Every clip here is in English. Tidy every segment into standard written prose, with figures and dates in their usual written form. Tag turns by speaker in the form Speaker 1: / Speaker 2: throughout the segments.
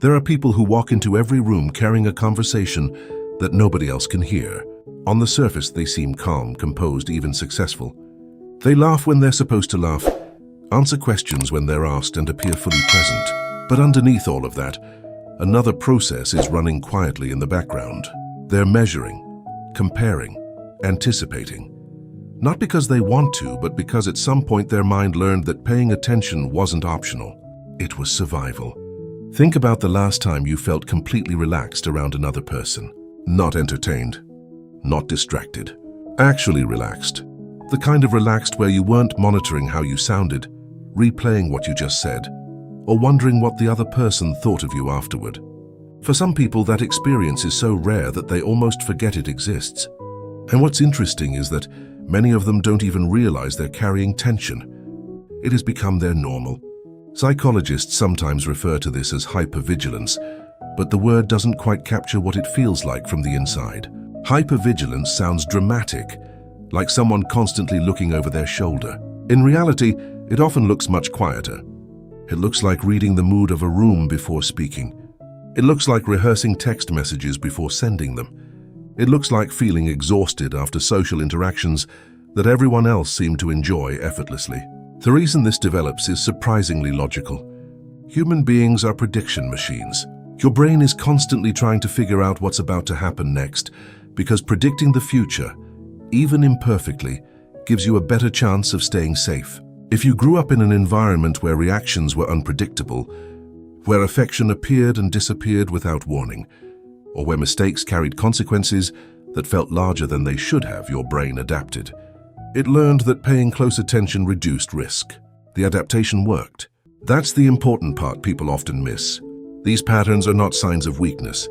Speaker 1: There are people who walk into every room carrying a conversation that nobody else can hear. On the surface, they seem calm, composed, even successful. They laugh when they're supposed to laugh, answer questions when they're asked, and appear fully present. But underneath all of that, another process is running quietly in the background. They're measuring, comparing, anticipating. Not because they want to, but because at some point their mind learned that paying attention wasn't optional. It was survival. Think about the last time you felt completely relaxed around another person. Not entertained, not distracted. Actually relaxed. The kind of relaxed where you weren't monitoring how you sounded, replaying what you just said, or wondering what the other person thought of you afterward. For some people, that experience is so rare that they almost forget it exists. And what's interesting is that many of them don't even realize they're carrying tension. It has become their normal. Psychologists sometimes refer to this as hypervigilance, but the word doesn't quite capture what it feels like from the inside. Hypervigilance sounds dramatic, like someone constantly looking over their shoulder. In reality, it often looks much quieter. It looks like reading the mood of a room before speaking. It looks like rehearsing text messages before sending them. It looks like feeling exhausted after social interactions that everyone else seemed to enjoy effortlessly. The reason this develops is surprisingly logical. Human beings are prediction machines. Your brain is constantly trying to figure out what's about to happen next, because predicting the future, even imperfectly, gives you a better chance of staying safe. If you grew up in an environment where reactions were unpredictable, where affection appeared and disappeared without warning, or where mistakes carried consequences that felt larger than they should have, your brain adapted. It learned that paying close attention reduced risk. The adaptation worked. That's the important part people often miss. These patterns are not signs of weakness.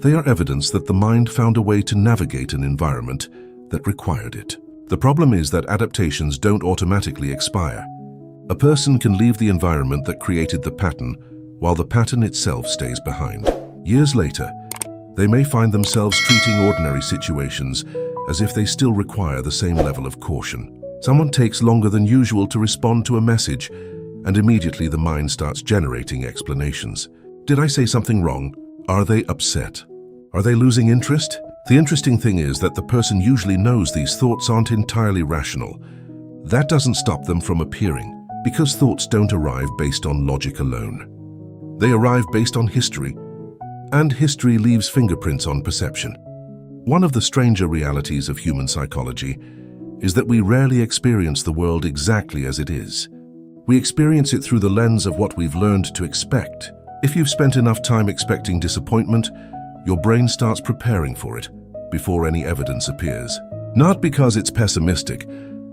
Speaker 1: They are evidence that the mind found a way to navigate an environment that required it. The problem is that adaptations don't automatically expire. A person can leave the environment that created the pattern, while the pattern itself stays behind. Years later, they may find themselves treating ordinary situations as if they still require the same level of caution. Someone takes longer than usual to respond to a message, and immediately the mind starts generating explanations. Did I say something wrong? Are they upset? Are they losing interest? The interesting thing is that the person usually knows these thoughts aren't entirely rational. That doesn't stop them from appearing, because thoughts don't arrive based on logic alone. They arrive based on history, and history leaves fingerprints on perception. One of the stranger realities of human psychology is that we rarely experience the world exactly as it is. We experience it through the lens of what we've learned to expect. If you've spent enough time expecting disappointment, your brain starts preparing for it before any evidence appears. Not because it's pessimistic,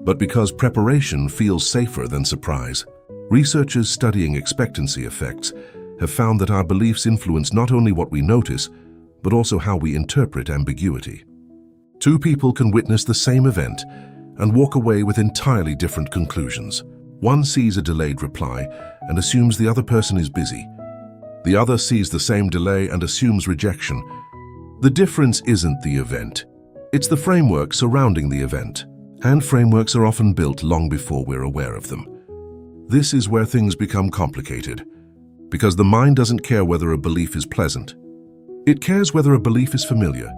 Speaker 1: but because preparation feels safer than surprise. Researchers studying expectancy effects have found that our beliefs influence not only what we notice, but also how we interpret ambiguity. Two people can witness the same event and walk away with entirely different conclusions. One sees a delayed reply and assumes the other person is busy. The other sees the same delay and assumes rejection. The difference isn't the event. It's the framework surrounding the event. And frameworks are often built long before we're aware of them. This is where things become complicated, because the mind doesn't care whether a belief is pleasant. It cares whether a belief is familiar.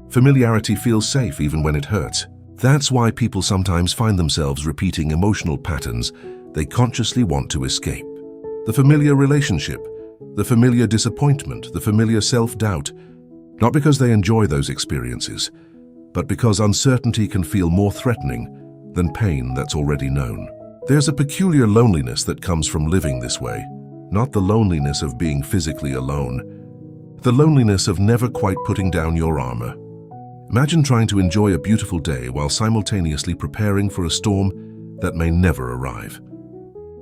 Speaker 1: Familiarity feels safe even when it hurts. That's why people sometimes find themselves repeating emotional patterns they consciously want to escape. The familiar relationship, the familiar disappointment, the familiar self-doubt, not because they enjoy those experiences, but because uncertainty can feel more threatening than pain that's already known. There's a peculiar loneliness that comes from living this way, not the loneliness of being physically alone, the loneliness of never quite putting down your armor. Imagine trying to enjoy a beautiful day while simultaneously preparing for a storm that may never arrive.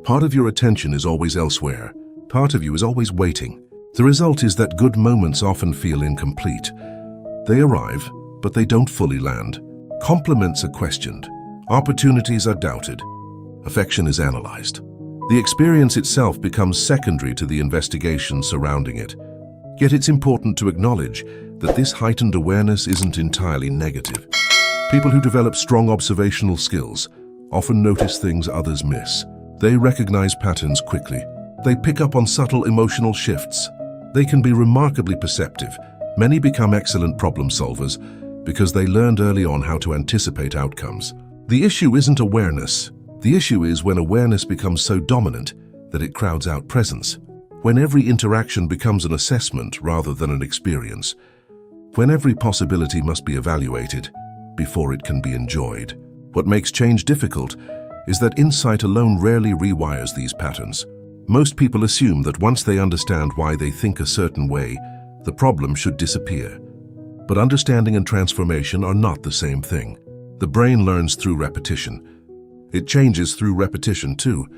Speaker 1: Part of your attention is always elsewhere. Part of you is always waiting. The result is that good moments often feel incomplete. They arrive, but they don't fully land. Compliments are questioned. Opportunities are doubted. Affection is analyzed. The experience itself becomes secondary to the investigation surrounding it. Yet it's important to acknowledge that this heightened awareness isn't entirely negative. People who develop strong observational skills often notice things others miss. They recognize patterns quickly. They pick up on subtle emotional shifts. They can be remarkably perceptive. Many become excellent problem solvers because they learned early on how to anticipate outcomes. The issue isn't awareness. The issue is when awareness becomes so dominant that it crowds out presence. When every interaction becomes an assessment rather than an experience. When every possibility must be evaluated before it can be enjoyed. What makes change difficult is that insight alone rarely rewires these patterns. Most people assume that once they understand why they think a certain way, the problem should disappear. But understanding and transformation are not the same thing. The brain learns through repetition. It changes through repetition too.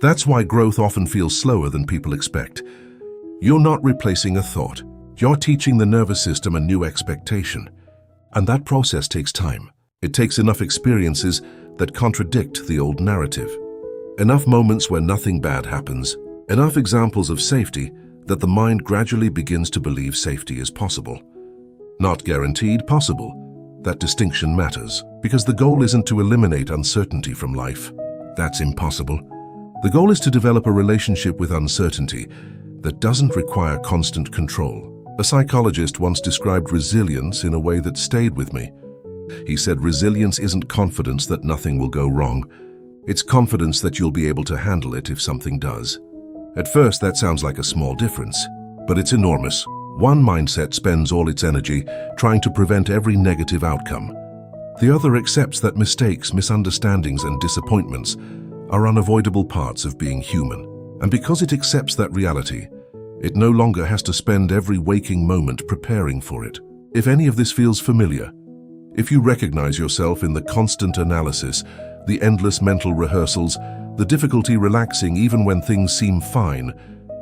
Speaker 1: That's why growth often feels slower than people expect. You're not replacing a thought. You're teaching the nervous system a new expectation. And that process takes time. It takes enough experiences that contradict the old narrative. Enough moments where nothing bad happens. Enough examples of safety that the mind gradually begins to believe safety is possible. Not guaranteed, possible. That distinction matters, because the goal isn't to eliminate uncertainty from life. That's impossible. The goal is to develop a relationship with uncertainty that doesn't require constant control. A psychologist once described resilience in a way that stayed with me. He said resilience isn't confidence that nothing will go wrong. It's confidence that you'll be able to handle it if something does. At first, that sounds like a small difference, but it's enormous. One mindset spends all its energy trying to prevent every negative outcome. The other accepts that mistakes, misunderstandings, and disappointments are unavoidable parts of being human. And because it accepts that reality, it no longer has to spend every waking moment preparing for it. If any of this feels familiar, if you recognize yourself in the constant analysis, the endless mental rehearsals, the difficulty relaxing even when things seem fine,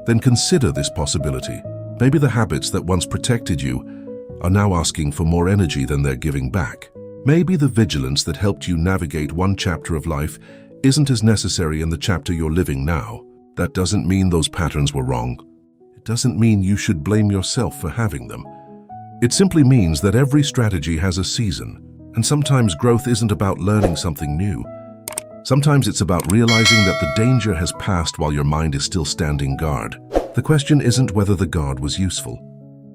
Speaker 1: then consider this possibility. Maybe the habits that once protected you are now asking for more energy than they're giving back. Maybe the vigilance that helped you navigate one chapter of life isn't as necessary in the chapter you're living now. That doesn't mean those patterns were wrong. It doesn't mean you should blame yourself for having them. It simply means that every strategy has a season, and sometimes growth isn't about learning something new. Sometimes it's about realizing that the danger has passed while your mind is still standing guard. The question isn't whether the guard was useful.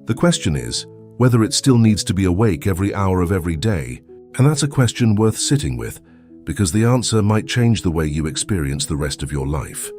Speaker 1: The question is whether it still needs to be awake every hour of every day, and that's a question worth sitting with, because the answer might change the way you experience the rest of your life.